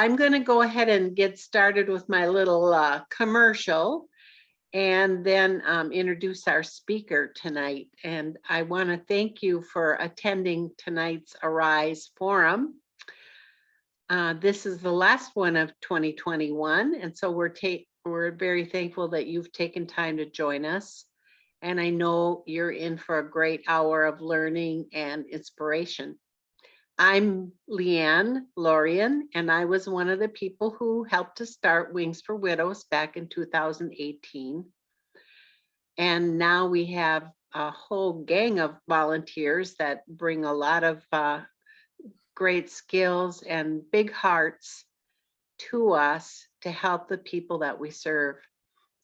I'm going to go ahead and get started with my little commercial and then introduce our speaker tonight. And I want to thank you for attending tonight's Arise Forum. This is the last one of 2021, and so we're very thankful that you've taken time to join us. And I know you're in for a great hour of learning and inspiration. I'm Leanne Lorian, and I was one of the people who helped to start Wings for Widows back in 2018. And now we have a whole gang of volunteers that bring a lot of great skills and big hearts to us to help the people that we serve.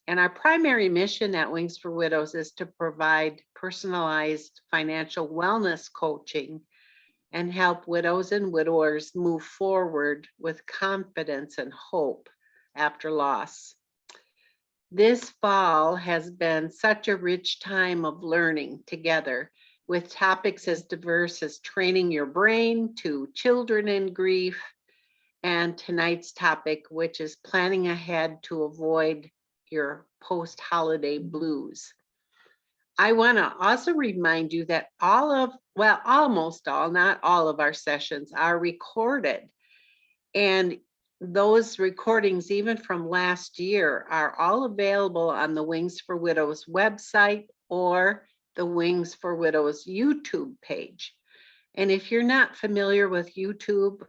And our primary mission at Wings for Widows is to provide personalized financial wellness coaching and help widows and widowers move forward with confidence and hope after loss. This fall has been such a rich time of learning together, with topics as diverse as training your brain to children in grief, and tonight's topic, which is planning ahead to avoid your post-holiday blues. I want to also remind you that almost all, not all of our sessions are recorded. And those recordings, even from last year, are all available on the Wings for Widows website or the Wings for Widows YouTube page. And if you're not familiar with YouTube,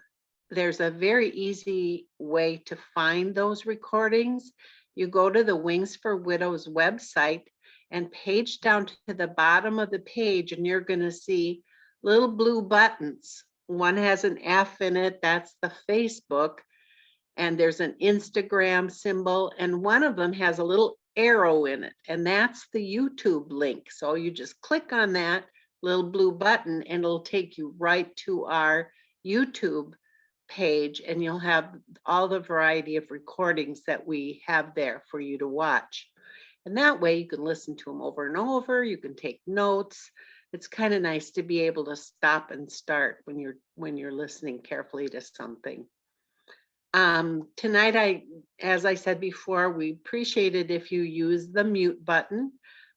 there's a very easy way to find those recordings. You go to the Wings for Widows website and page down to the bottom of the page, and you're going to see little blue buttons. One has an F in it, that's the Facebook, and there's an Instagram symbol, and one of them has a little arrow in it, and that's the YouTube link. So you just click on that little blue button and it'll take you right to our YouTube page, and you'll have all the variety of recordings that we have there for you to watch. And that way you can listen to them over and over, you can take notes. It's kind of nice to be able to stop and start when you're listening carefully to something. Tonight, as I said before, we appreciate it if you use the mute button,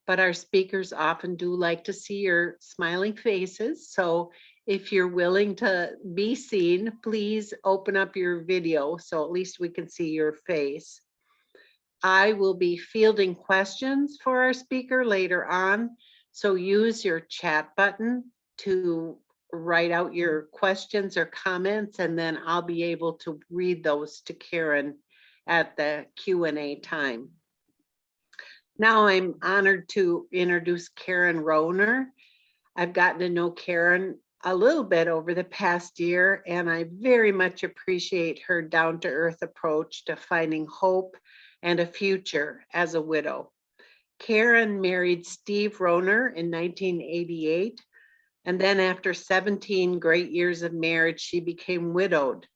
but our speakers often do like to see your smiling faces. So if you're willing to be seen, please open up your video so at least we can see your face. I will be fielding questions for our speaker later on, so use your chat button to write out your questions or comments, and then I'll be able to read those to Karen at the Q&A time. Now I'm honored to introduce Karen Rohner. I've gotten to know Karen a little bit over the past year, and I very much appreciate her down-to-earth approach to finding hope and a future as a widow. Karen married Steve Rohner in 1988, and then after 17 great years of marriage, she became widowed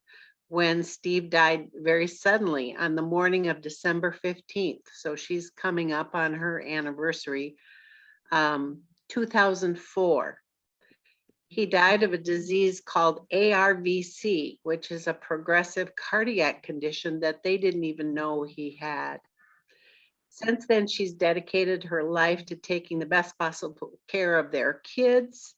when Steve died very suddenly on the morning of December 15th. So she's coming up on her anniversary, 2004. He died of a disease called ARVC, which is a progressive cardiac condition that they didn't even know he had. Since then, she's dedicated her life to taking the best possible care of their kids.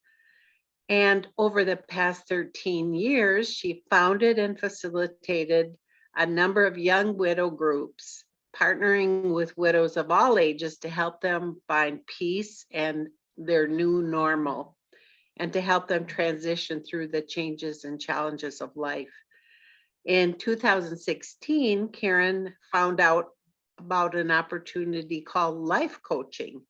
And over the past 13 years, she founded and facilitated a number of young widow groups, partnering with widows of all ages to help them find peace and their new normal, and to help them transition through the changes and challenges of life. In 2016, Karen found out about an opportunity called life coaching.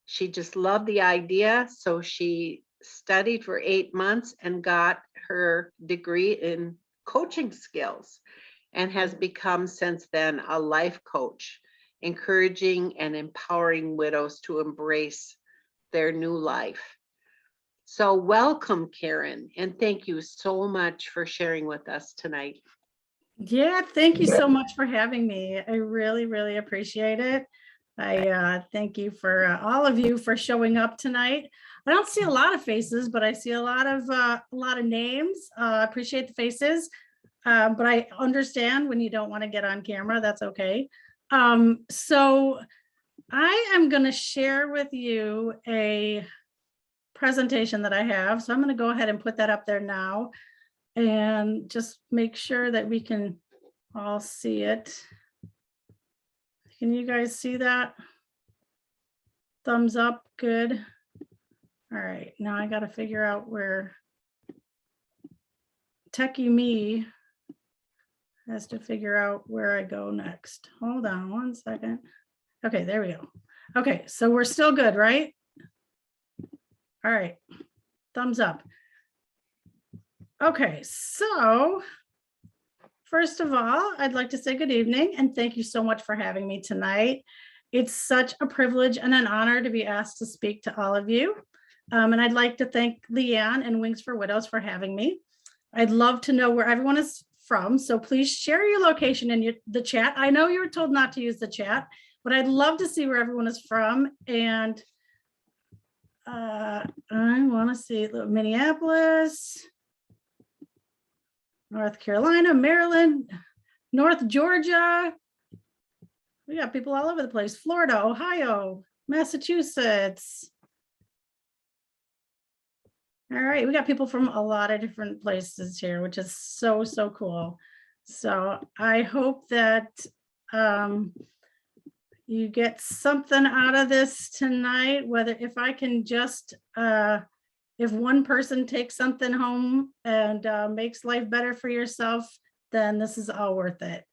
She just loved the idea, so she studied for 8 months and got her degree in coaching skills, and has become since then a life coach, encouraging and empowering widows to embrace their new life. So welcome, Karen, and thank you so much for sharing with us tonight. Yeah, thank you so much for having me. I really, really appreciate it. I thank you for all of you for showing up tonight. I don't see a lot of faces, but I see a lot of names. Appreciate the faces. but I understand when you don't want to get on camera, that's okay. So I am going to share with you a presentation that I have. So I'm going to go ahead and put that up there now and just make sure that we can all see it. Can you guys see that? Thumbs up, good. All right, now I got to figure out where techie me has to figure out where I go next. Hold on one second. Okay, there we go. Okay, so we're still good, right? All right, thumbs up. Okay, so first of all, I'd like to say good evening and thank you so much for having me tonight. It's such a privilege and an honor to be asked to speak to all of you. And I'd like to thank Leanne and Wings for Widows for having me. I'd love to know where everyone is from, so please share your location in the chat. I know you were told not to use the chat, but I'd love to see where everyone is from. And I want to see Minneapolis, North Carolina, Maryland, North Georgia. We got people all over the place. Florida, Ohio, Massachusetts. All right, we got people from a lot of different places here, which is so, so cool. So I hope that you get something out of this tonight, whether if I can just, if one person takes something home and makes life better for yourself, then this is all worth it.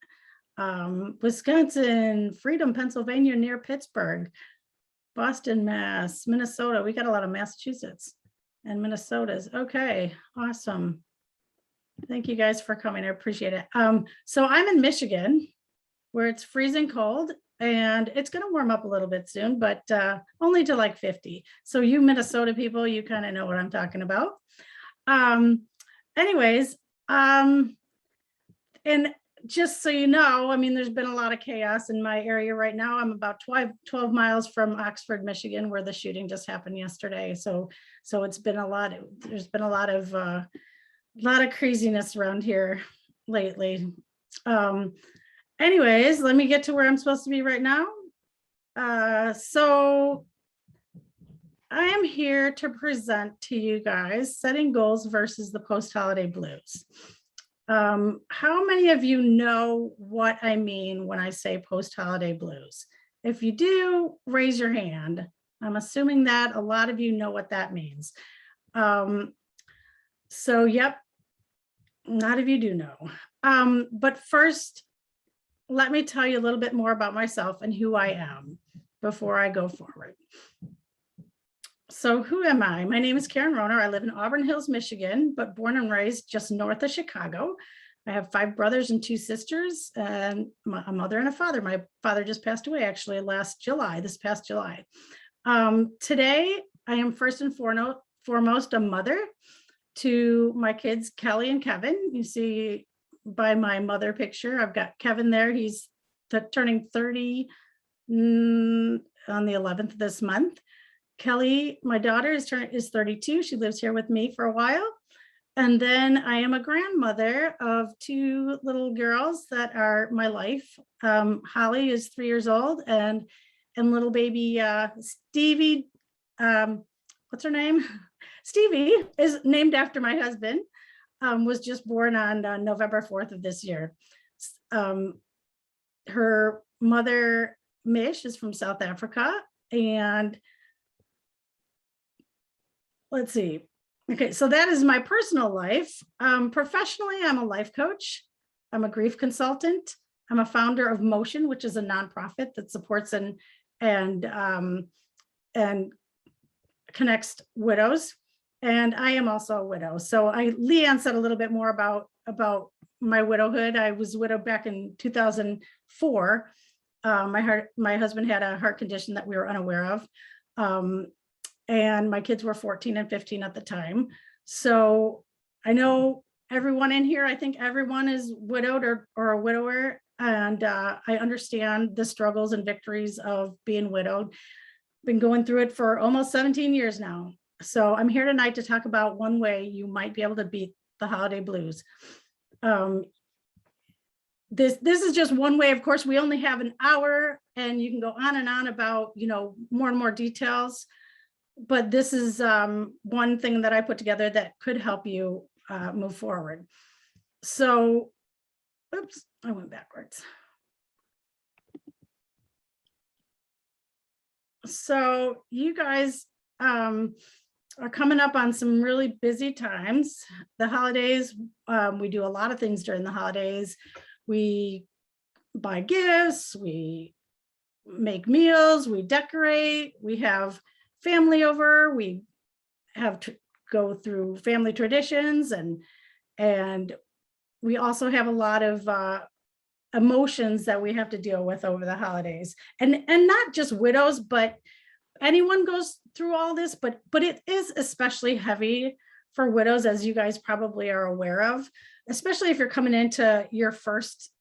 Wisconsin, Freedom, Pennsylvania, near Pittsburgh, Boston, Mass, Minnesota. We got a lot of Massachusetts and Minnesota's. Okay, awesome. Thank you guys for coming. I appreciate it. So I'm in Michigan, where it's freezing cold and it's going to warm up a little bit soon, but only to like 50. So you Minnesota people, you kind of know what I'm talking about. Anyways, and just so you know, I mean, there's been a lot of chaos in my area right now. I'm about 12 miles from Oxford, Michigan, where the shooting just happened yesterday. So it's been a lot. There's been a lot of craziness around here lately. Anyways, let me get to where I'm supposed to be right now. So I am here to present to you guys setting goals versus the post-holiday blues. How many of you know what I mean when I say post-holiday blues? If you do, raise your hand. I'm assuming that a lot of you know what that means. So yep, a lot of you do know. But first, let me tell you a little bit more about myself and who I am before I go forward. So who am I? My name is Karen Rohner. I live in Auburn Hills, Michigan, but born and raised just north of Chicago. I have 5 brothers and 2 sisters, and a mother and a father. My father just passed away actually this past July. Today, I am first and foremost a mother to my kids, Kelly and Kevin. You see by my mother picture, I've got Kevin there. He's turning 30 on the 11th of this month. Kelly, my daughter, is 32. She lives here with me for a while. And then I am a grandmother of 2 little girls that are my life. Holly is 3 years old, and little baby Stevie, what's her name? Stevie is named after my husband, was just born on November 4th of this year. Her mother, Mish, is from South Africa, and let's see. Okay, so that is my personal life. Professionally, I'm a life coach. I'm a grief consultant. I'm a founder of Motion, which is a nonprofit that supports and connects widows. And I am also a widow. So Leanne said a little bit more about my widowhood. I was widowed back in 2004. My husband had a heart condition that we were unaware of. And my kids were 14 and 15 at the time. So I know everyone in here, I think everyone is widowed or a widower. And I understand the struggles and victories of being widowed. Been going through it for almost 17 years now. So I'm here tonight to talk about one way you might be able to beat the holiday blues. this is just one way. Of course, we only have an hour, and you can go on and on about, more and more details. But this is one thing that I put together that could help you move forward. So, oops, I went backwards. So you guys are coming up on some really busy times. The holidays, we do a lot of things during the holidays. We buy gifts, we make meals, we decorate, we have family over, we have to go through family traditions, and we also have a lot of emotions that we have to deal with over the holidays, and not just widows, but anyone goes through all this, but it is especially heavy for widows, as you guys probably are aware of, especially if you're coming into your first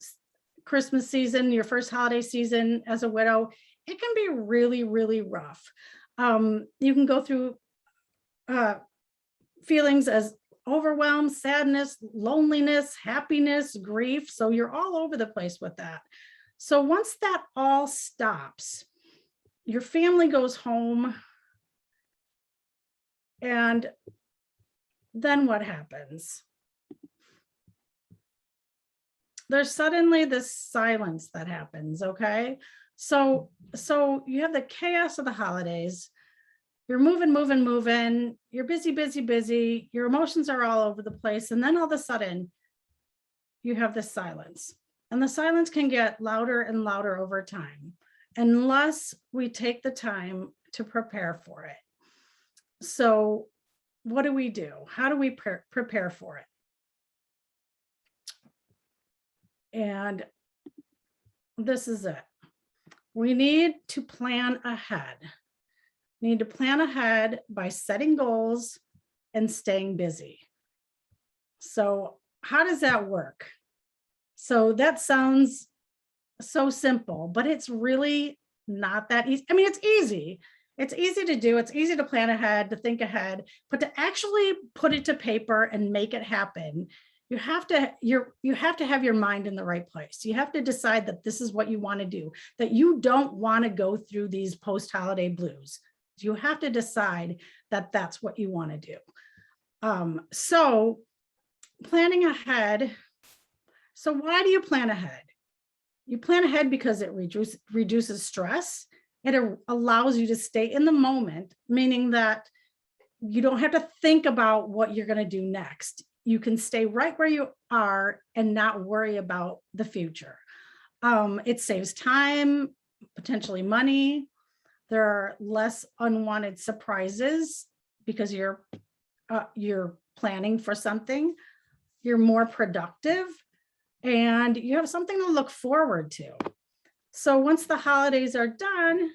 Christmas season, your first holiday season as a widow. It can be really, really rough. You can go through feelings as overwhelm, sadness, loneliness, happiness, grief. So you're all over the place with that. So once that all stops, your family goes home, and then what happens? There's suddenly this silence that happens, okay? So you have the chaos of the holidays. You're moving. You're busy. Your emotions are all over the place. And then all of a sudden, you have this silence. And the silence can get louder and louder over time, unless we take the time to prepare for it. So what do we do? How do we prepare for it? And this is it. We need to plan ahead. We need to plan ahead by setting goals and staying busy. So how does that work? So that sounds so simple, but it's really not that easy. I mean, it's easy. It's easy to do. It's easy to plan ahead, to think ahead, but to actually put it to paper and make it happen, you have to have your mind in the right place. You have to decide that this is what you want to do, that you don't want to go through these post-holiday blues. You have to decide that that's what you want to do. So planning ahead. So why do you plan ahead? You plan ahead because it reduces stress. It allows you to stay in the moment, meaning that you don't have to think about what you're going to do next. You can stay right where you are and not worry about the future. It saves time, potentially money. There are less unwanted surprises because you're planning for something. You're more productive, and you have something to look forward to. So once the holidays are done,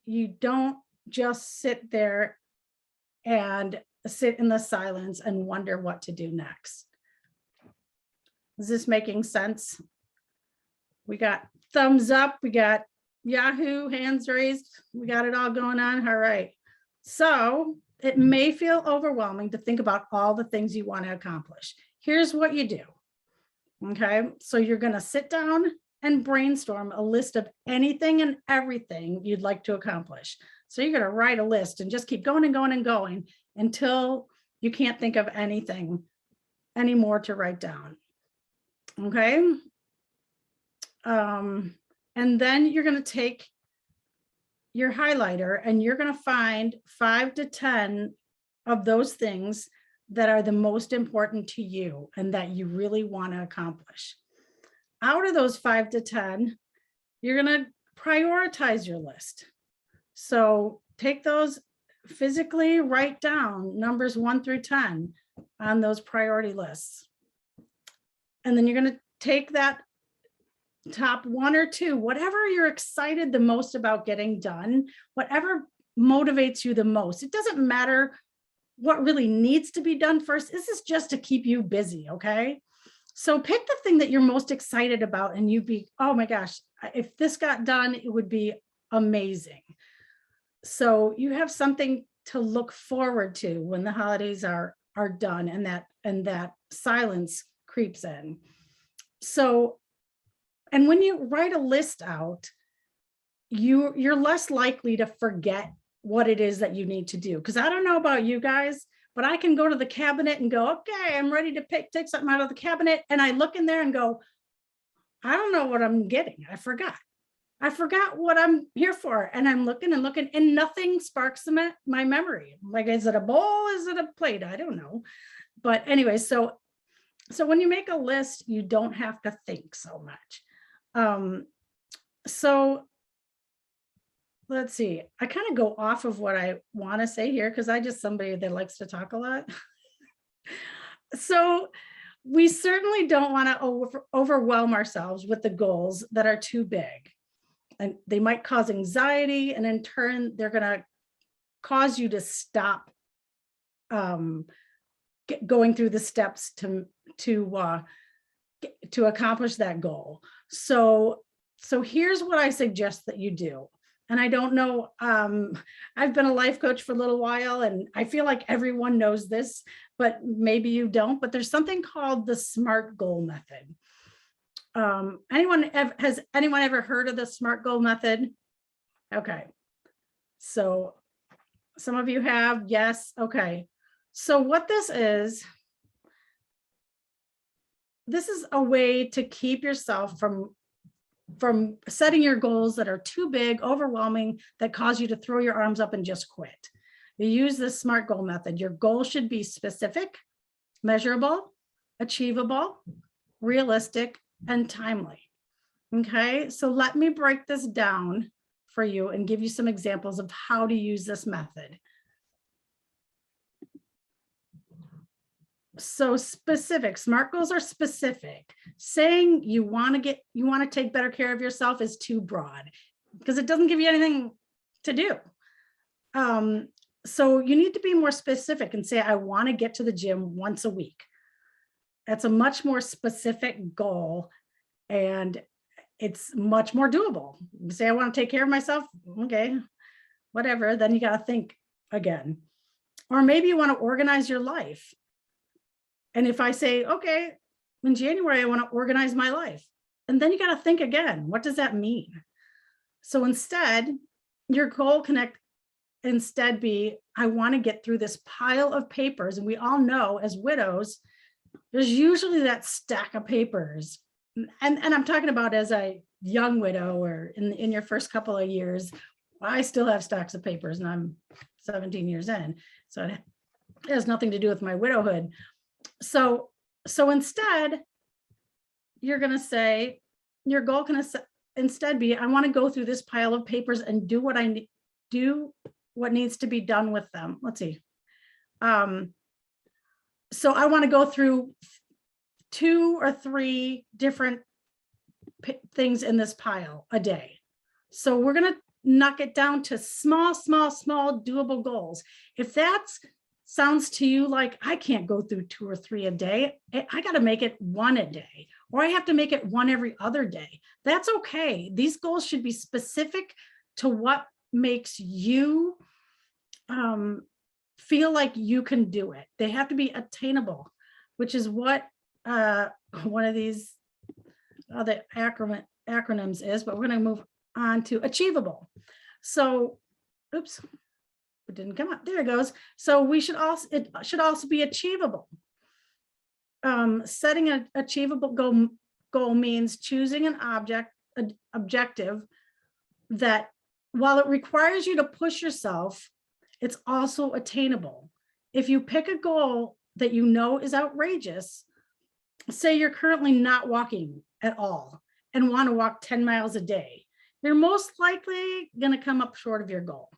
you don't just sit there and sit in the silence and wonder what to do next. Is this making sense? We got thumbs up, we got Yahoo, hands raised, we got it all going on. All right. So it may feel overwhelming to think about all the things you want to accomplish. Here's what you do. Okay, so you're going to sit down and brainstorm a list of anything and everything you'd like to accomplish. So you're going to write a list and just keep going and going and going until you can't think of anything anymore to write down. Okay. And then you're going to take your highlighter and you're going to find 5 to 10 of those things that are the most important to you and that you really want to accomplish. Out of those 5 to 10, you're going to prioritize your list. So take those, physically write down numbers 1 through 10 on those priority lists. And then you're going to take that top 1 or 2, whatever you're excited the most about getting done, whatever motivates you the most. It doesn't matter what really needs to be done first. This is just to keep you busy, okay? So pick the thing that you're most excited about and you'd be, oh my gosh, if this got done, it would be amazing. So you have something to look forward to when the holidays are done and that silence creeps in. So, and when you write a list out, you're less likely to forget what it is that you need to do. Because I don't know about you guys, but I can go to the cabinet and go, okay, I'm ready to take something out of the cabinet. And I look in there and go, I don't know what I'm getting. I forgot what I'm here for. And I'm looking and looking, and nothing sparks my memory. Like, is it a bowl? Is it a plate? I don't know. But anyway, so when you make a list, you don't have to think so much. So let's see, I kind of go off of what I want to say here because I just somebody that likes to talk a lot. So we certainly don't want to overwhelm ourselves with the goals that are too big. And they might cause anxiety, and in turn, they're going to cause you to stop going through the steps to accomplish that goal. So here's what I suggest that you do. And I don't know, I've been a life coach for a little while, and I feel like everyone knows this, but maybe you don't. But there's something called the SMART goal method. Has anyone ever heard of the SMART goal method? Okay. So some of you have, yes. Okay. So what this is a way to keep yourself from setting your goals that are too big, overwhelming, that cause you to throw your arms up and just quit. You use the SMART goal method. Your goal should be specific, measurable, achievable, realistic, and timely. Okay, so let me break this down for you and give you some examples of how to use this method. So specific, SMART goals are specific. Saying you want to take better care of yourself is too broad because it doesn't give you anything to do. So you need to be more specific and say, I want to get to the gym once a week. That's a much more specific goal, and it's much more doable. You say, I want to take care of myself. Okay, whatever. Then you got to think again. Or maybe you want to organize your life. And if I say, okay, in January, I want to organize my life. And then you got to think again, what does that mean? So instead, your goal can instead be, I want to get through this pile of papers. And we all know as widows, there's usually that stack of papers. And I'm talking about as a young widow or in your first couple of years. I still have stacks of papers and I'm 17 years in. So it has nothing to do with my widowhood. So instead, you're going to say, your goal can instead be, I want to go through this pile of papers and do what what needs to be done with them. Let's see. So I want to go through 2 or 3 different things in this pile a day. So we're going to knock it down to small doable goals. If that sounds to you like I can't go through 2 or 3 a day, I got to make it 1 a day, or I have to make it 1 every other day. That's okay. These goals should be specific to what makes you feel like you can do it. They have to be attainable, which is what one of these other acronyms is, but we're going to move on to achievable. So, oops, it didn't come up. There it goes. So it should also be achievable. Setting an achievable goal means choosing an objective that, while it requires you to push yourself, it's also attainable. If you pick a goal that you know is outrageous, say you're currently not walking at all and want to walk 10 miles a day, you're most likely going to come up short of your goal.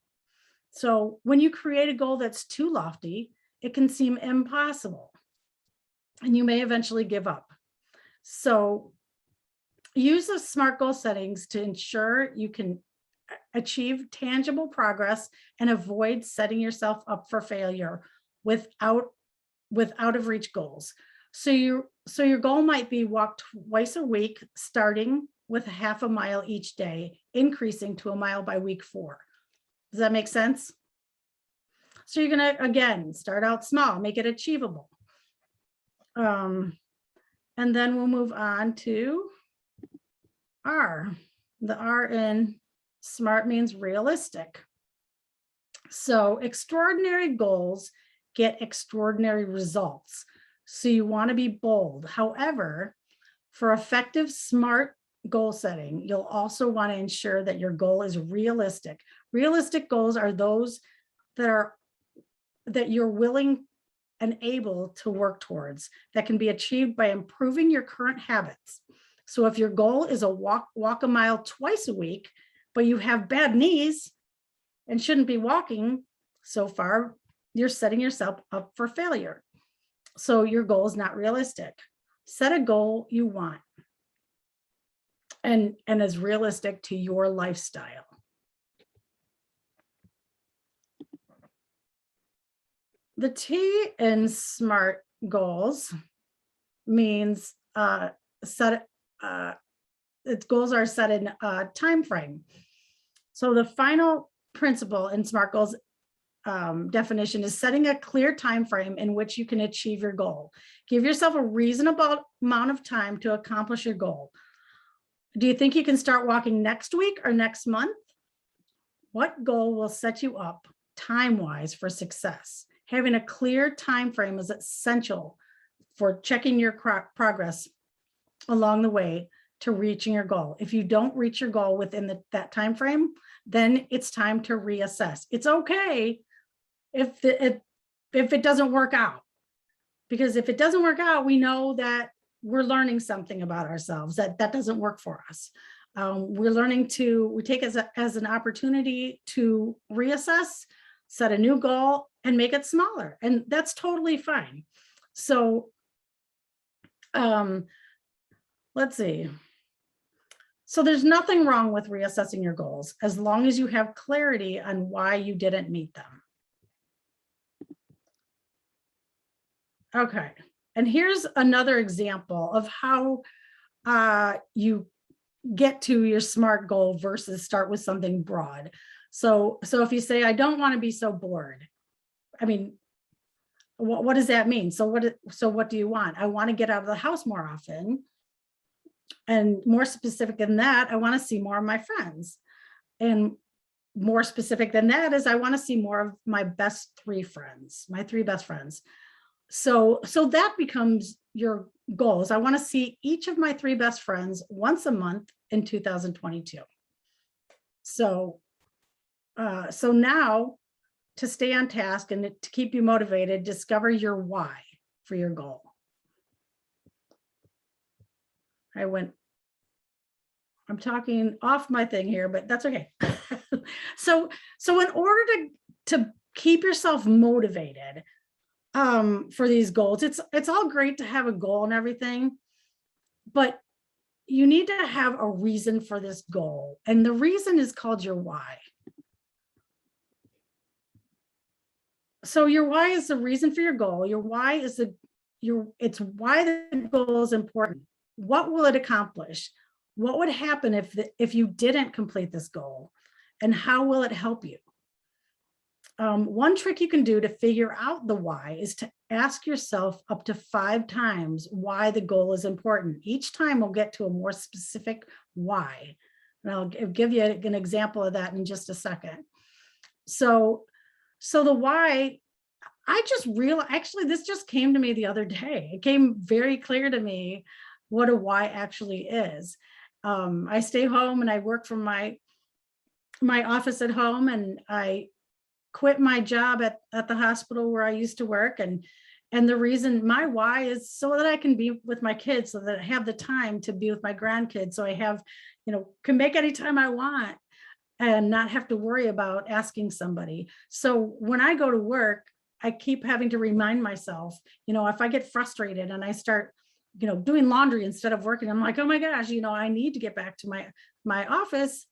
So when you create a goal that's too lofty, it can seem impossible and you may eventually give up. So use the SMART goal settings to ensure you can achieve tangible progress and avoid setting yourself up for failure with out of reach goals. So your goal might be walk twice a week, starting with 1/2 mile each day, increasing to 1 mile by week 4. Does that make sense? So you're going to, again, start out small, make it achievable. And then we'll move on to R. The R in SMART means realistic. So extraordinary goals get extraordinary results. So you want to be bold. However, for effective SMART goal setting, you'll also want to ensure that your goal is realistic. Realistic goals are those that you're willing and able to work towards, that can be achieved by improving your current habits. So if your goal is a walk a mile twice a week, but you have bad knees and shouldn't be walking so far, you're setting yourself up for failure. So your goal is not realistic. Set a goal you want and is realistic to your lifestyle. The T in SMART goals means its goals are set in a time frame. So the final principle in SMART goals definition is setting a clear time frame in which you can achieve your goal. Give yourself a reasonable amount of time to accomplish your goal. Do you think you can start walking next week or next month? What goal will set you up time-wise for success? Having a clear time frame is essential for checking your progress along the way to reaching your goal. If you don't reach your goal within that time frame, then it's time to reassess. It's okay if it doesn't work out, because if it doesn't work out, we know that we're learning something about ourselves that doesn't work for us. We're learning we take it as an opportunity to reassess, set a new goal, and make it smaller, and that's totally fine. So let's see. So there's nothing wrong with reassessing your goals as long as you have clarity on why you didn't meet them. Okay, and here's another example of how you get to your SMART goal versus start with something broad. So if you say, I don't want to be so bored, I mean, what does that mean? So what do you want? I want to get out of the house more often. And more specific than that, I want to see more of my friends. And more specific than that is I want to see more of my best three friends, my three best friends. So that becomes your goals. I want to see each of my three best friends once a month in 2022. So now, to stay on task and to keep you motivated, discover your why for your goal. I'm talking off my thing here, but that's okay. So in order to keep yourself motivated for these goals, it's all great to have a goal and everything, but you need to have a reason for this goal. And the reason is called your why. So your why is the reason for your goal. Your why is it's why the goal is important. What will it accomplish? What would happen if you didn't complete this goal? And how will it help you? One trick you can do to figure out the why is to ask yourself up to 5 times why the goal is important. Each time we'll get to a more specific why. And I'll give you an example of that in just a second. So the why, I just realized, actually, this just came to me the other day. It came very clear to me what a why actually is. I stay home and I work from my office at home, and I quit my job at the hospital where I used to work. And the reason, my why is so that I can be with my kids, so that I have the time to be with my grandkids. So I have, can make any time I want and not have to worry about asking somebody. So when I go to work, I keep having to remind myself, if I get frustrated and I start, doing laundry instead of working, I'm like, oh my gosh, I need to get back to my office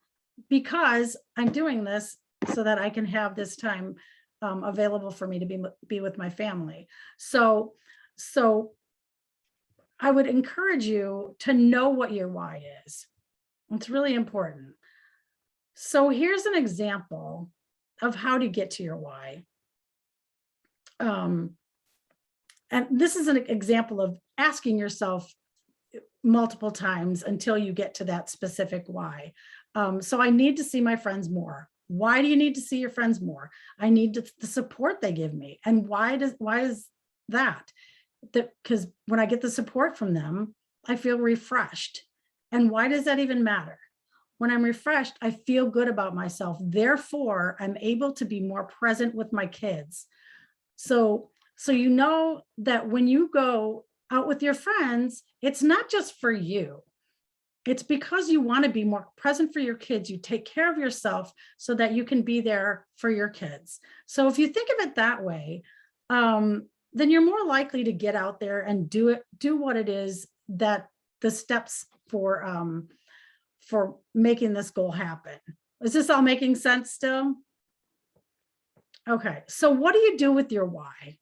because I'm doing this so that I can have this time available for me to be with my family. So I would encourage you to know what your why is. It's really important. So here's an example of how to get to your why. And this is an example of asking yourself multiple times until you get to that specific why. So I need to see my friends more. Why do you need to see your friends more? I need the support they give me. And why is that? Because when I get the support from them, I feel refreshed. And why does that even matter? When I'm refreshed, I feel good about myself. Therefore, I'm able to be more present with my kids. So you know that when you go out with your friends, it's not just for you. It's because you want to be more present for your kids. You take care of yourself so that you can be there for your kids. So if you think of it that way, then you're more likely to get out there and do what it is that the steps for making this goal happen. Is this all making sense still? Okay, so what do you do with your why?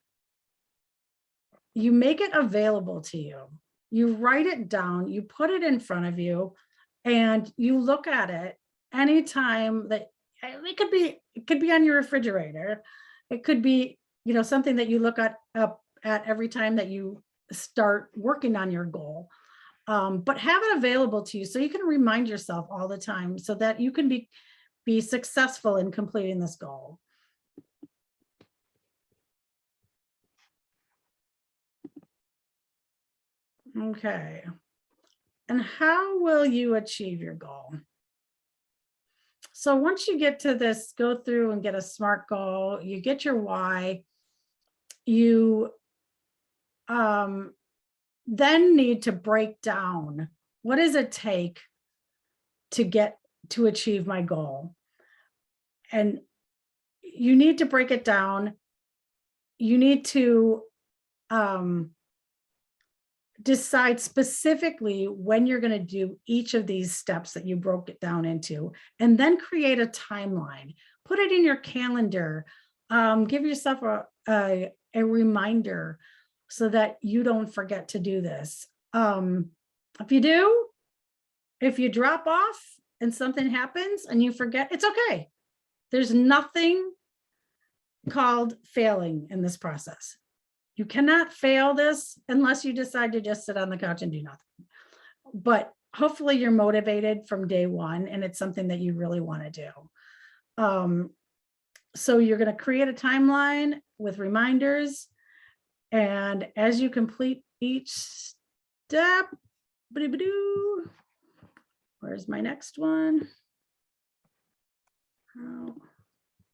You make it available to you. You write it down, you put it in front of you, and you look at it anytime that it could be on your refrigerator. It could be, something that you look up at every time that you start working on your goal. But have it available to you so you can remind yourself all the time so that you can be successful in completing this goal. Okay. And how will you achieve your goal? So once you get to this, go through and get a SMART goal, you get your why, you then need to break down, what does it take to achieve my goal? And you need to break it down. You need to decide specifically when you're going to do each of these steps that you broke it down into, and then create a timeline. Put it in your calendar. Give yourself a reminder so that you don't forget to do this. If you drop off and something happens and you forget, it's okay. There's nothing called failing in this process. You cannot fail this unless you decide to just sit on the couch and do nothing. But hopefully you're motivated from day one and it's something that you really want to do. So you're going to create a timeline with reminders. And as you complete each step, where's my next one?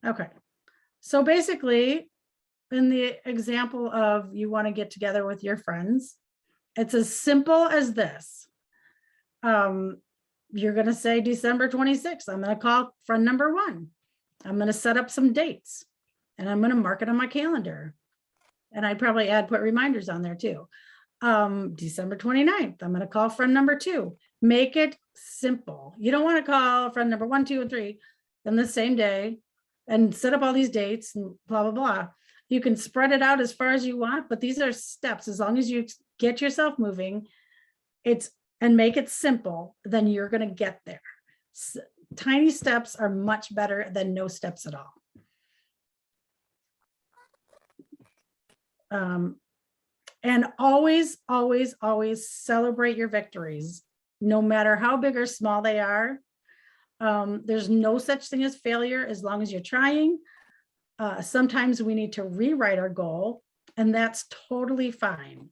Okay. So basically, in the example of you want to get together with your friends, it's as simple as this. You're going to say December 26th, I'm going to call friend number 1. I'm going to set up some dates and I'm going to mark it on my calendar. And I'd probably put reminders on there too. December 29th, I'm going to call friend number 2. Make it simple. You don't want to call friend number 1, 2, and 3 in the same day and set up all these dates and blah, blah, blah. You can spread it out as far as you want, but these are steps. As long as you get yourself moving, and make it simple, then you're going to get there. Tiny steps are much better than no steps at all. And always, always, always celebrate your victories, no matter how big or small they are. There's no such thing as failure as long as you're trying. Sometimes we need to rewrite our goal, and that's totally fine.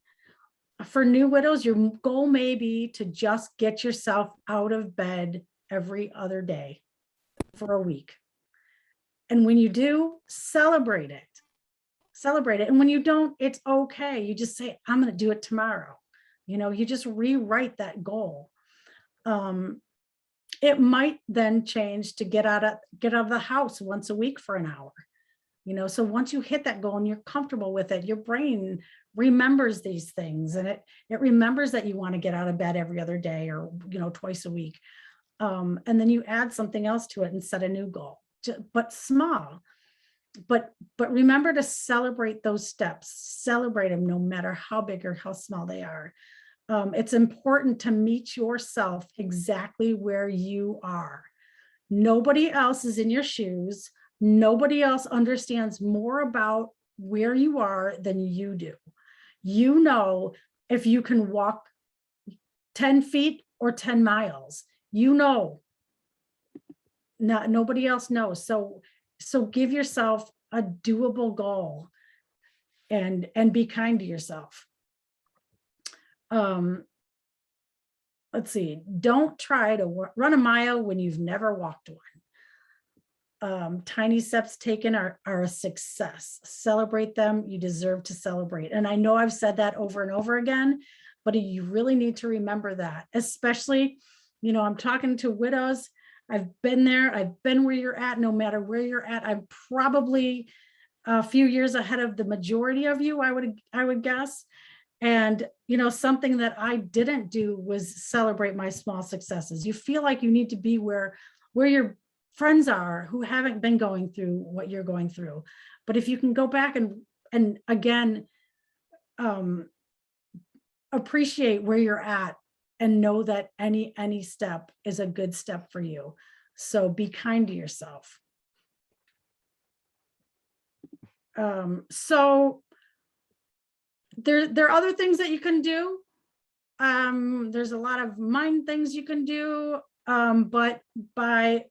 For new widows, your goal may be to just get yourself out of bed every other day for a week. And when you do, celebrate it. Celebrate it. And when you don't, it's okay. You just say, I'm going to do it tomorrow. You just rewrite that goal. It might then change to get out of the house once a week for an hour. So once you hit that goal and you're comfortable with it, your brain remembers these things, and it remembers that you want to get out of bed every other day or, twice a week. And then you add something else to it and set a new goal, but small. But remember to celebrate those steps, celebrate them no matter how big or how small they are. It's important to meet yourself exactly where you are. Nobody else is in your shoes. Nobody else understands more about where you are than you do. If you can walk 10 feet or 10 miles, you know, nobody else knows. So give yourself a doable goal and be kind to yourself. Let's see, don't try to run a mile when you've never walked one. Tiny steps taken are a success. Celebrate them. You deserve to celebrate. And I know I've said that over and over again, but you really need to remember that, especially, I'm talking to widows. I've been there. I've been where you're at. No matter where you're at, I'm probably a few years ahead of the majority of you, I would guess. And, something that I didn't do was celebrate my small successes. You feel like you need to be where your friends are who haven't been going through what you're going through. But if you can go back and again, appreciate where you're at and know that any step is a good step for you. So be kind to yourself. So there are other things that you can do. There's a lot of mind things you can do, but by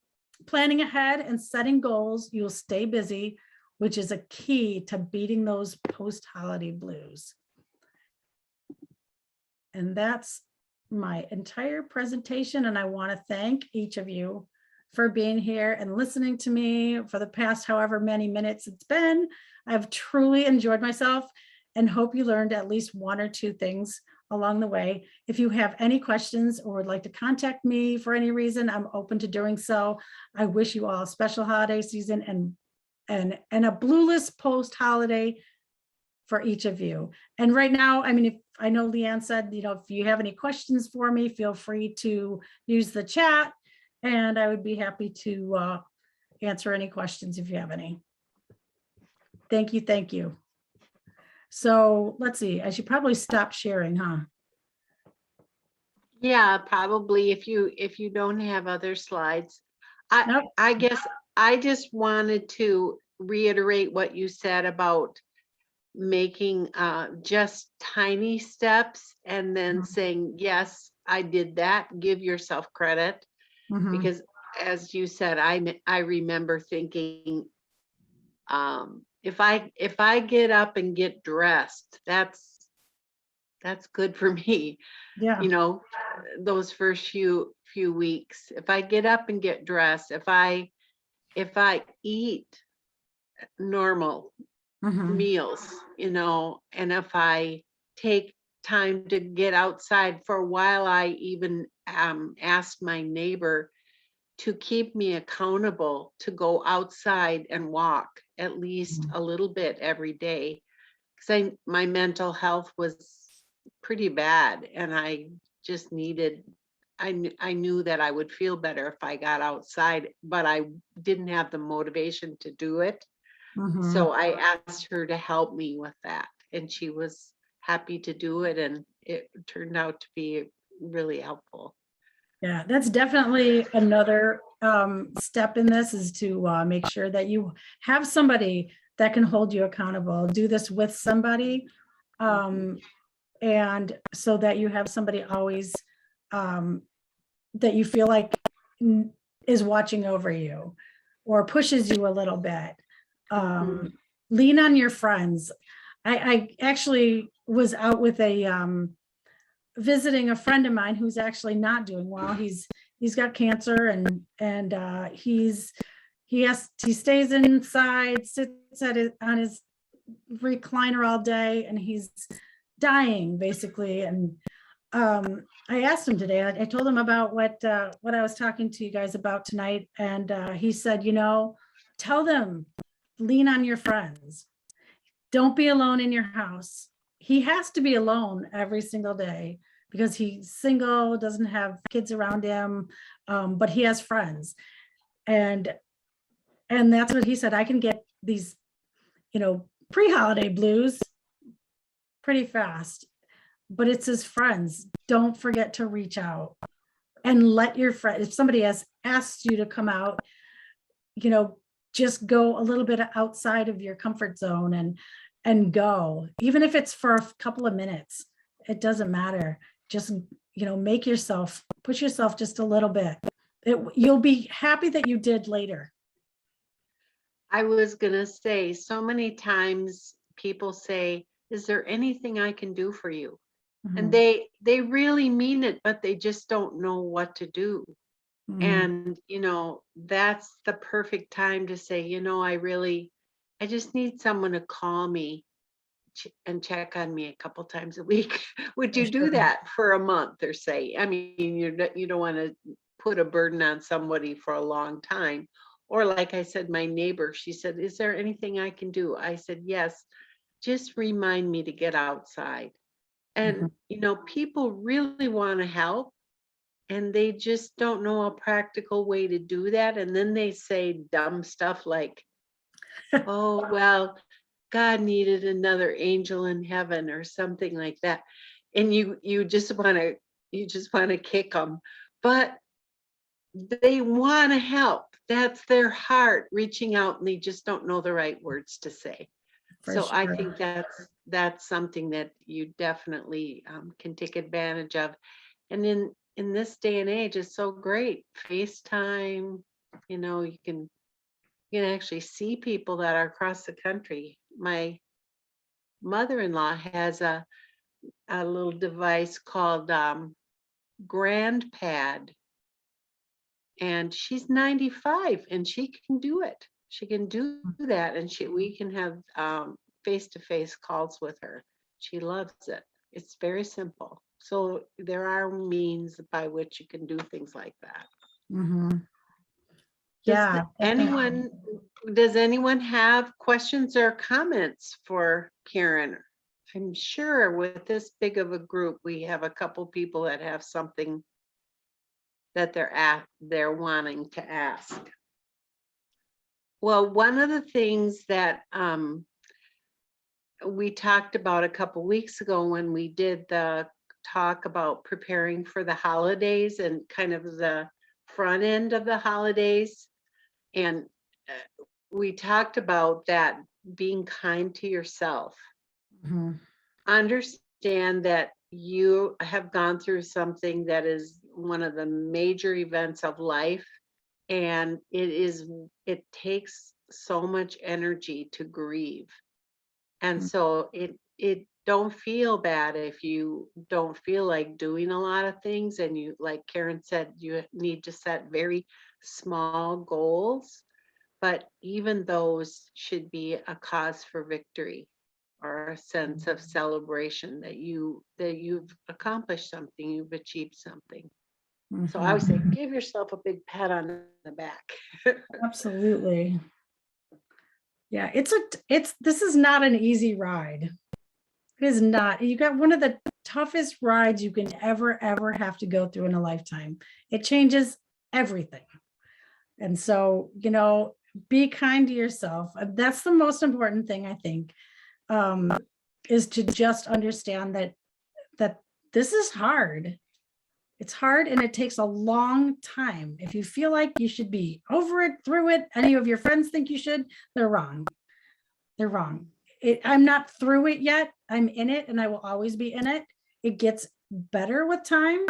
planning ahead and setting goals, you'll stay busy, which is a key to beating those post-holiday blues. And that's my entire presentation. And I want to thank each of you for being here and listening to me for the past however many minutes it's been. I've truly enjoyed myself and hope you learned at least one or two things along the way. If you have any questions or would like to contact me for any reason, I'm open to doing so. I wish you all a special holiday season and a blueless post-holiday for each of you. And right now, if I know Leanne said, if you have any questions for me, feel free to use the chat and I would be happy to answer any questions if you have any. Thank you. Thank you. So let's see, I should probably stop sharing, huh? Yeah, probably if you don't have other slides. Nope. I guess I just wanted to reiterate what you said about making just tiny steps and then saying, yes, I did that. Give yourself credit. Because as you said, I remember thinking, if I get up and get dressed, that's good for me. Yeah. Those first few weeks, if I get up and get dressed, if I eat normal meals, and if I take time to get outside for a while, I even asked my neighbor to keep me accountable to go outside and walk at least a little bit every day, because my mental health was pretty bad and I just needed, I knew that I would feel better if I got outside, but I didn't have the motivation to do it. So I asked her to help me with that and she was happy to do it and it turned out to be really helpful. Yeah, that's definitely another step in this, is to make sure that you have somebody that can hold you accountable. Do this with somebody, and so that you have somebody always that you feel like is watching over you or pushes you a little bit. Lean on your friends. I actually was out with visiting a friend of mine who's actually not doing well. He's got cancer and he stays inside, sits on his recliner all day, and he's dying basically. And I asked him today, I told him about what I was talking to you guys about tonight, and he said, tell them, lean on your friends. Don't be alone in your house. He has to be alone every single day because he's single, doesn't have kids around him, but he has friends. And that's what he said. I can get these, pre-holiday blues pretty fast, but it's his friends. Don't forget to reach out and let your friend, if somebody has asked you to come out, just go a little bit outside of your comfort zone and go, even if it's for a couple of minutes, it doesn't matter. Just push yourself just a little bit. You'll be happy that you did later. I was gonna say, so many times people say, is there anything I can do for you? And Mhm, they really mean it, but they just don't know what to do. mhm. And, that's the perfect time to say, I just need someone to call me and check on me a couple times a week. Would For you do sure. that for a month or say? I mean, you don't want to put a burden on somebody for a long time. Or like I said, my neighbor, she said, is there anything I can do? I said, yes, just remind me to get outside. And, Mhm. people really want to help and they just don't know a practical way to do that. And then they say dumb stuff like, oh, well, God needed another angel in heaven or something like that. And you just want to kick them. But they want to help. That's their heart reaching out and they just don't know the right words to say. For So I sure. think that's something that you definitely can take advantage of. And in this day and age, it's so great. FaceTime, you can actually see people that are across the country. My mother-in-law has a little device called GrandPad, and she's 95 and she can do it. She can do that, and we can have face-to-face calls with her. She loves it. It's very simple. So there are means by which you can do things like that. Mhm. Does Yeah, definitely. anyone have questions or comments for Karen? I'm sure with this big of a group, we have a couple people that have something that they're wanting to ask. Well, one of the things that we talked about a couple weeks ago when we did the talk about preparing for the holidays and kind of the front end of the holidays, and we talked about that being kind to yourself. Mhm, Understand that you have gone through something that is one of the major events of life, and it takes so much energy to grieve. And mhm, so it don't feel bad if you don't feel like doing a lot of things, and you, like Karen said, you need to set very small goals, but even those should be a cause for victory or a sense of celebration that you've accomplished something, you've achieved something. So I would say mhm. give yourself a big pat on the back. Absolutely. Yeah, this is not an easy ride. It is not. You got one of the toughest rides you can ever have to go through in a lifetime. It changes everything. And so, be kind to yourself. That's the most important thing, I think, um, is to just understand that this is hard. It's hard and it takes a long time. If you feel like you should be over it, through it, any of your friends think you should, they're wrong. They're wrong. I'm not through it yet. I'm in it and I will always be in it. It gets better with time.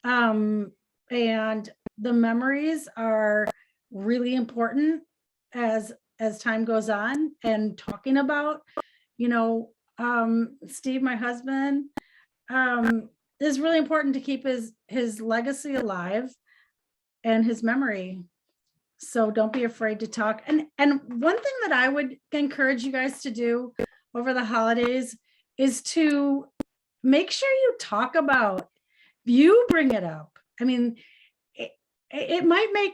Um, and the memories are really important as time goes on, and talking about, Steve, my husband, is really important to keep his legacy alive and his memory. So don't be afraid to talk. And one thing that I would encourage you guys to do over the holidays is to make sure you talk about, you bring it up. I mean, it might make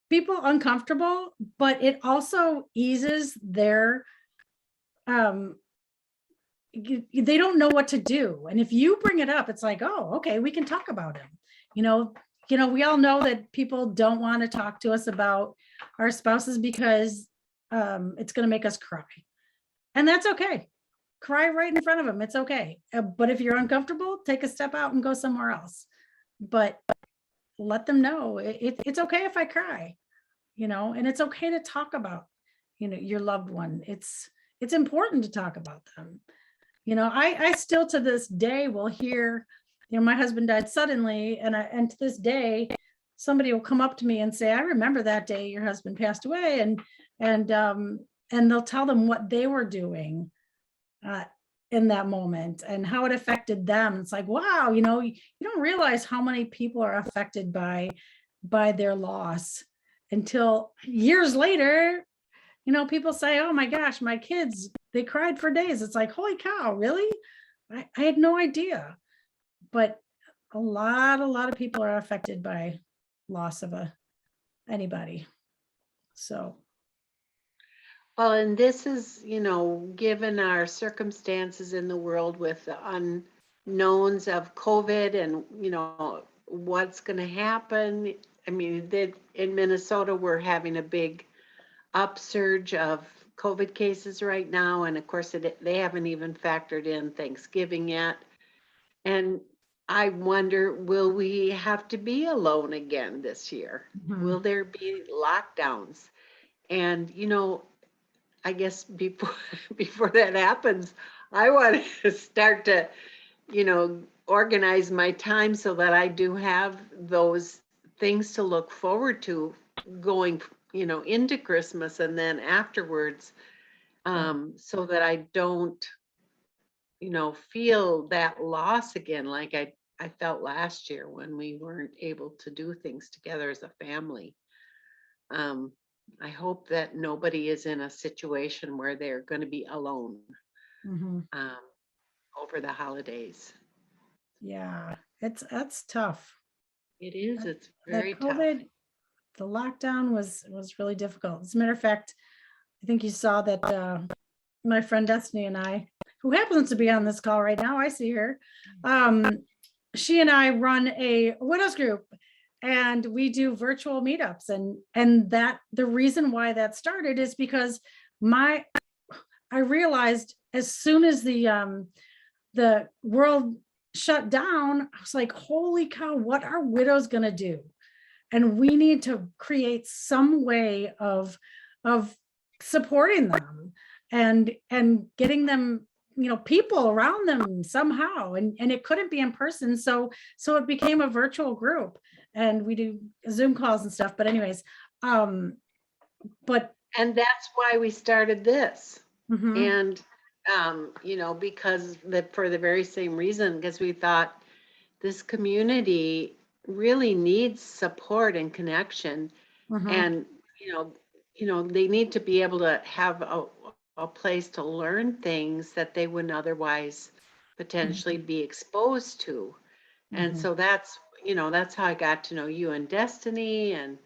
people uncomfortable, but it also eases their um they don't know what to do. And if you bring it up, it's like, oh, okay, we can talk about him. You know, we all know that people don't want to talk to us about our spouses because it's going to make us cry. And that's okay. Cry right in front of them. It's okay. But if you're uncomfortable, take a step out and go somewhere else. But let them know it's okay if I cry, and it's okay to talk about, your loved one. It's important to talk about them. I still to this day will hear my husband died suddenly, and to this day, somebody will come up to me and say, I remember that day your husband passed away, and they'll tell them what they were doing uh, in that moment and how it affected them. It's like, wow, you don't realize how many people are affected by their loss until years later. People say, oh my gosh, my kids, they cried for days. It's like, holy cow, really? I had no idea. But a lot of people are affected by loss of anybody. So, Well, and this is, given our circumstances in the world with the unknowns of COVID and, what's going to happen. I mean, in Minnesota, we're having a big upsurge of COVID cases right now. And of course, they haven't even factored in Thanksgiving yet. And I wonder, will we have to be alone again this year? Will there be lockdowns? And, I guess before that happens, I want to start to, organize my time so that I do have those things to look forward to going, into Christmas and then afterwards, so that I don't, feel that loss again like I felt last year when we weren't able to do things together as a family. Um, I hope that nobody is in a situation where they're going to be alone mhm. um, over the holidays. Yeah, that's tough. It is. It's That very tough. COVID, the lockdown was really difficult. As a matter of fact, I think you saw that my friend Destiny and I, who happens to be on this call right now, I see her. She and I run a widows group, and we do virtual meetups, and that the reason why that started is because I realized as soon as the world shut down, I was like, holy cow, what are widows gonna do? And we need to create some way of supporting them and getting them, people around them somehow. And it couldn't be in person. So it became a virtual group, and we do Zoom calls and stuff. But anyways, but And that's why we started this. mhm, And, because for the very same reason, because we thought this community really needs support and connection. mhm, And, they need to be able to have a place to learn things that they wouldn't otherwise potentially mhm, be exposed to. And mhm, so that's how I got to know you and Destiny, and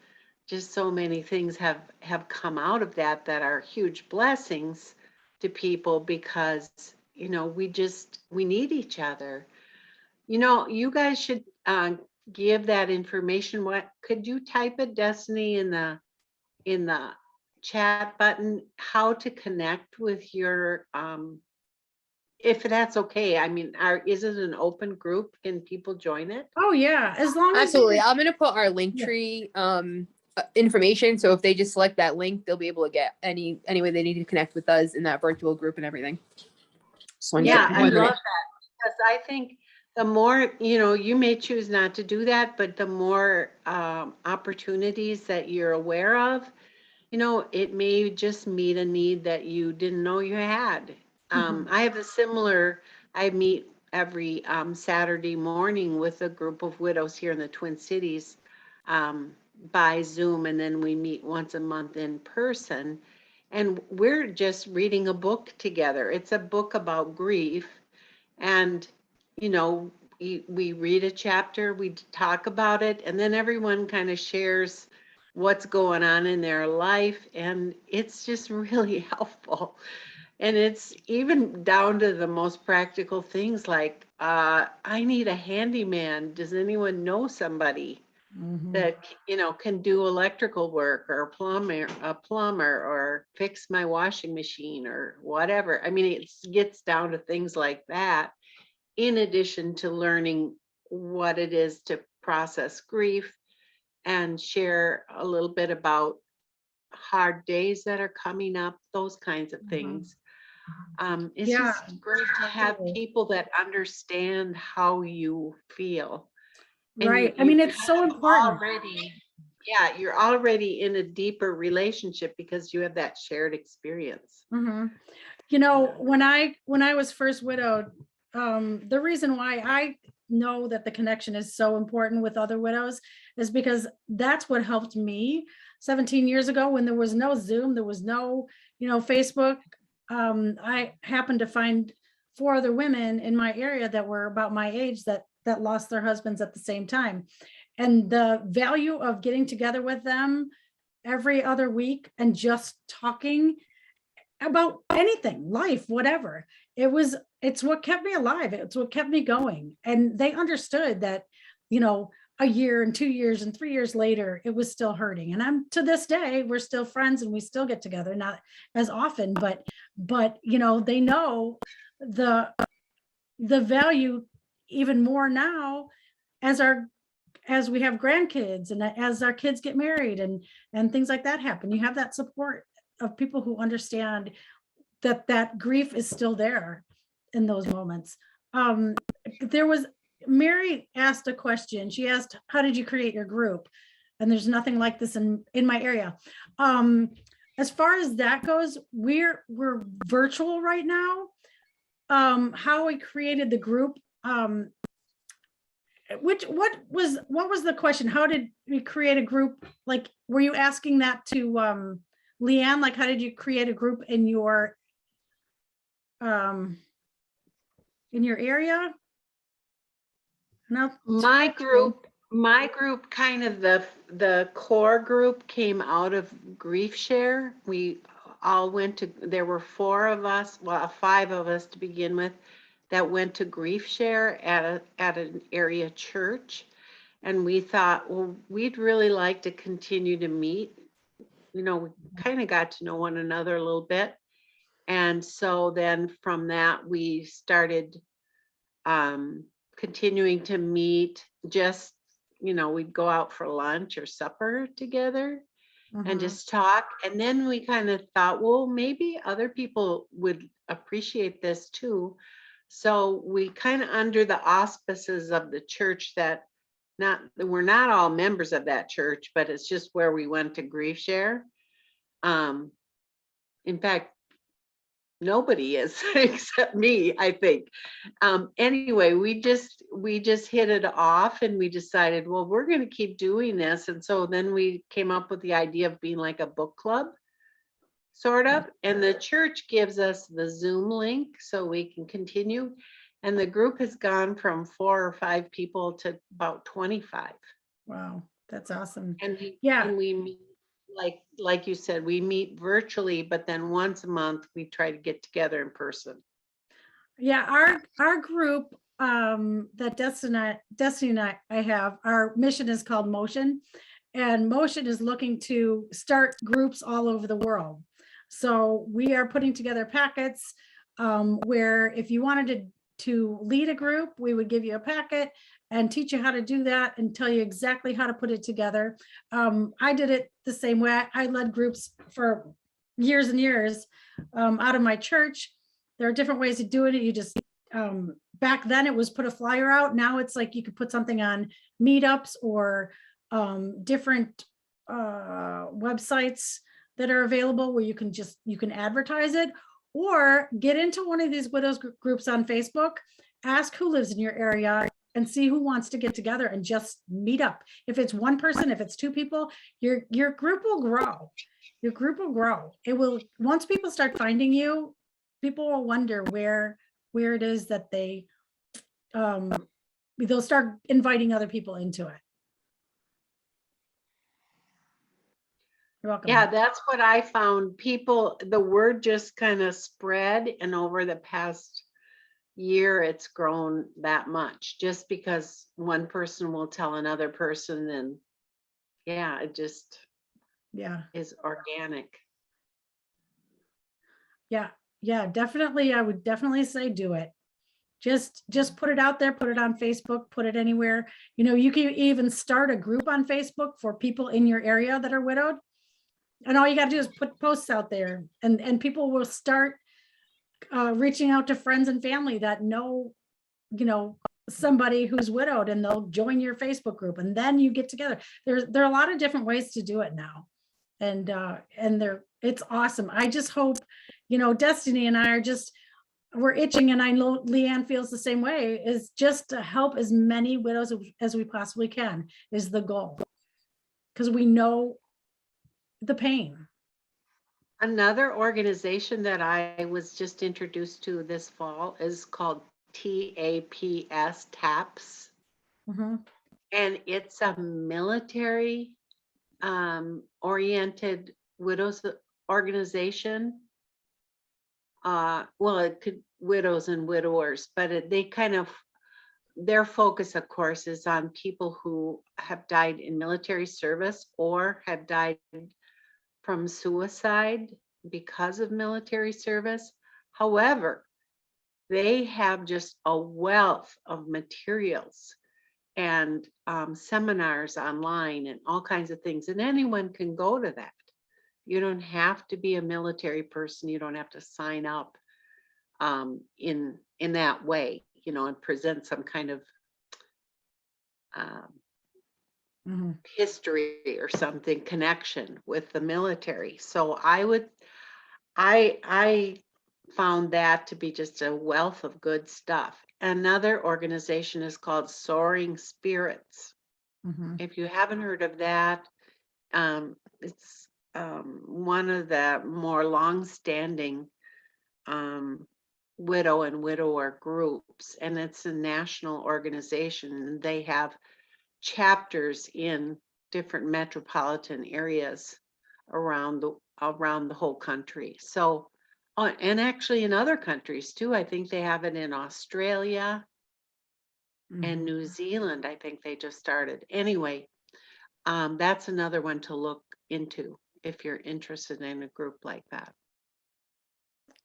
just so many things have come out of that are huge blessings to people because, we need each other. You guys should give that information. What could you type it, Destiny, in the chat button, how to connect with your if that's okay. I mean, is it an open group? Can people join it? oh yeah, as long as Absolutely. you're, I'm gonna put our link yeah. tree information. So if they just select that link, they'll be able to get any way they need to connect with us in that virtual group and everything. So Yeah, I Yeah. love that because I think the more, you may choose not to do that, but the more opportunities that you're aware of, it may just meet a need that you didn't know you had. Mhm, I have a similar, I meet every Saturday morning with a group of widows here in the Twin Cities by Zoom, and then we meet once a month in person. And we're just reading a book together. It's a book about grief. And, you know, we read a chapter, we talk about it, and then everyone kind of shares what's going on in their life. And it's just really helpful. And it's even down to the most practical things like, I need a handyman. Does anyone know somebody mhm, that, can do electrical work, or a plumber, or fix my washing machine or whatever? I mean, it gets down to things like that, in addition to learning what it is to process grief and share a little bit about hard days that are coming up, those kinds of mhm. things. It's Yeah, just great to have absolutely. people that understand how you feel. And Right. I you mean, it's kind so of important. already, yeah, you're already in a deeper relationship because you have that shared experience. Mhm. You know, when I was first widowed, the reason why I know that the connection is so important with other widows is because that's what helped me 17 years ago when there was no Zoom, there was no, Facebook. I happened to find four other women in my area that were about my age that lost their husbands at the same time. And the value of getting together with them every other week and just talking about anything, life, whatever. It's what kept me alive. It's what kept me going. And they understood that, a year and 2 years and 3 years later, it was still hurting. And I'm to this day, we're still friends and we still get together, not as often, but they know the the value even more now as we have grandkids and as our kids get married and things like that happen. You have that support of people who understand that grief is still there in those moments. Um, there was Mary asked a question. She asked, "How did you create your group?" And there's nothing like this in my area. As far as that goes, we're virtual right now. How we created the group. What was the question? How did we create a group? Like, were you asking that to Leanne? Like, how did you create a group in your area? No. My group, kind of the core group came out of Grief Share. We all went to, there were four of us, well, five of us to begin with, that went to Grief Share at an area church. And we thought, well, we'd really like to continue to meet. We kind of got to know one another a little bit. And so then from that, we started continuing to meet. Just, we'd go out for lunch or supper together and just talk. And then we kind of thought, well, maybe other people would appreciate this too. So we kind of, under the auspices of the church, that we're not all members of that church, but it's just where we went to Grief Share. In fact, nobody is except me, I think. Anyway, we just hit it off and we decided, well, we're going to keep doing this. And so then we came up with the idea of being like a book club, sort of. And the church gives us the Zoom link so we can continue. And the group has gone from 4 or 5 people to about 25. Wow, that's awesome. And Yeah. we meet, like you said, we meet virtually, but then once a month we try to get together in person. Yeah, our group that Destiny and I have, our mission is called Motion, and Motion is looking to start groups all over the world. So we are putting together packets where if you wanted to lead a group, we would give you a packet and teach you how to do that and tell you exactly how to put it together. I did it the same way. I led groups for years and years out of my church. There are different ways of doing it. You just, back then it was put a flyer out. Now it's like you could put something on meetups or different websites that are available where you can advertise it, or get into one of these widows groups on Facebook, ask who lives in your area and see who wants to get together and just meet up. If it's one person, if it's 2 people, your group will grow. Your group will grow. It will, once people start finding you, people will wonder where it is that they'll start inviting other people into it. You're welcome. Yeah, that's what I found. People, the word just kind of spread, and over the past year, it's grown that much just because one person will tell another person, and yeah, it just is organic. Yeah, definitely. I would definitely say do it. Just put it out there, put it on Facebook, put it anywhere. You can even start a group on Facebook for people in your area that are widowed. And all you got to do is put posts out there and people will start reaching out to friends and family that know, somebody who's widowed, and they'll join your Facebook group, and then you get together. There are a lot of different ways to do it now. And it's awesome. I just hope, Destiny and I we're itching, and I know Leanne feels the same way, is just to help as many widows as we possibly can is the goal. Because we know the pain. Another organization that I was just introduced to this fall is called TAPS, TAPS. Mhm. And it's a military oriented widows organization. Well, it could widows and widowers, but they kind of, their focus, of course, is on people who have died in military service or have died from suicide because of military service. However, they have just a wealth of materials and seminars online and all kinds of things, and anyone can go to that. You don't have to be a military person. You don't have to sign up in that way, and present some kind of Mhm. history or something, connection with the military. So I found that to be just a wealth of good stuff. Another organization is called Soaring Spirits. Mhm. If you haven't heard of that, it's one of the more long-standing widow and widower groups, and it's a national organization, and they have chapters in different metropolitan areas around the whole country. So, and actually in other countries too. I think they have it in Australia and Mhm. New Zealand. I think they just started. Anyway, that's another one to look into if you're interested in a group like that.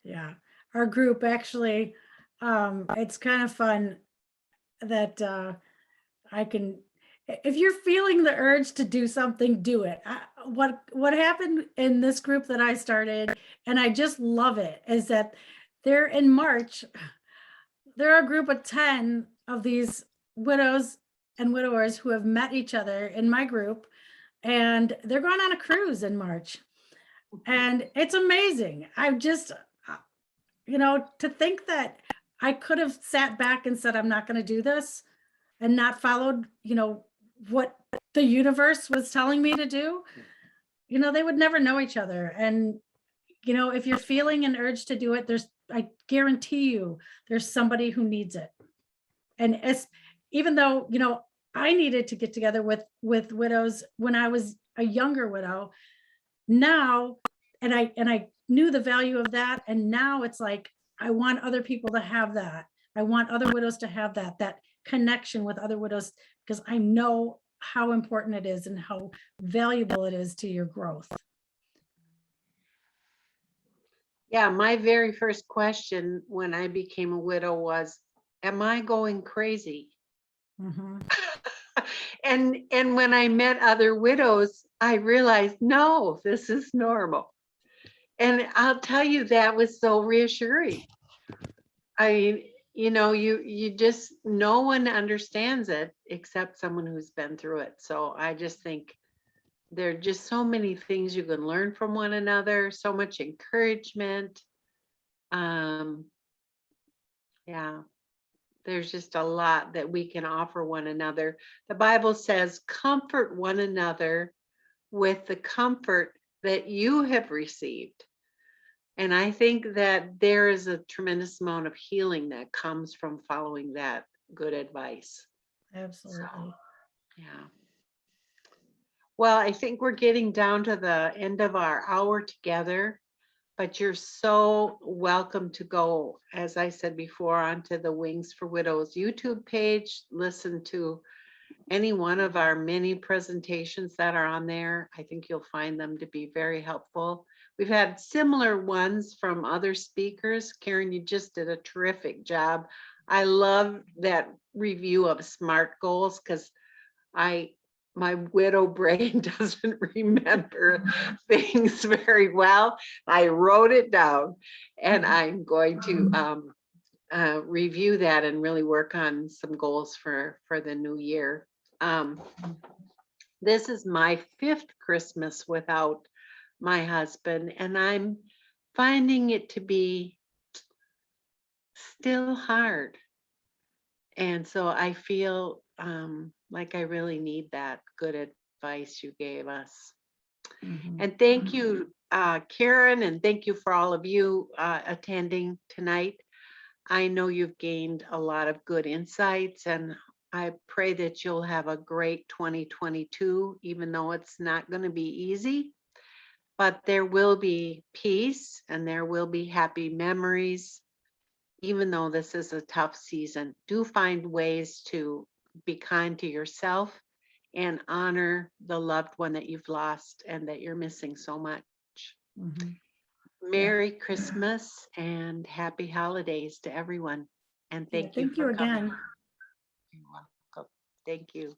Yeah, our group actually, it's kind of fun that I can, if you're feeling the urge to do something, do it. What happened in this group that I started, and I just love it, is that they're in March. There are a group of 10 of these widows and widowers who have met each other in my group, and they're going on a cruise in March. And it's amazing. I've just, to think that I could have sat back and said, I'm not going to do this, and not followed, what the universe was telling me to do, they would never know each other. And, if you're feeling an urge to do it, I guarantee you, there's somebody who needs it. And even though, I needed to get together with widows when I was a younger widow, now, and I knew the value of that. And now it's like, I want other people to have that. I want other widows to have that connection with other widows, because I know how important it is and how valuable it is to your growth. Yeah, my very first question when I became a widow was, am I going crazy? Mhm. And when I met other widows, I realized, no, this is normal. And I'll tell you, that was so reassuring. I mean, you just, no one understands it except someone who's been through it. So I just think there are just so many things you can learn from one another, so much encouragement. Yeah, there's just a lot that we can offer one another. The Bible says, comfort one another with the comfort that you have received. And I think that there is a tremendous amount of healing that comes from following that good advice. Absolutely. So, yeah. Well, I think we're getting down to the end of our hour together, but you're so welcome to go, as I said before, onto the Wings for Widows YouTube page, listen to any one of our many presentations that are on there. I think you'll find them to be very helpful. We've had similar ones from other speakers. Karen, you just did a terrific job. I love that review of SMART goals, because my widow brain doesn't remember things very well. I wrote it down, and I'm going to review that and really work on some goals for the new year. This is my 5th Christmas without my husband, and I'm finding it to be still hard. And so I feel like I really need that good advice you gave us. And thank you, Karen, and thank you for all of you attending tonight. I know you've gained a lot of good insights, and I pray that you'll have a great 2022, even though it's not going to be easy. But there will be peace and there will be happy memories. Even though this is a tough season, do find ways to be kind to yourself and honor the loved one that you've lost and that you're missing so much. Merry Christmas and happy holidays to everyone. And thank you Thank you for coming. again. You're welcome. Thank you.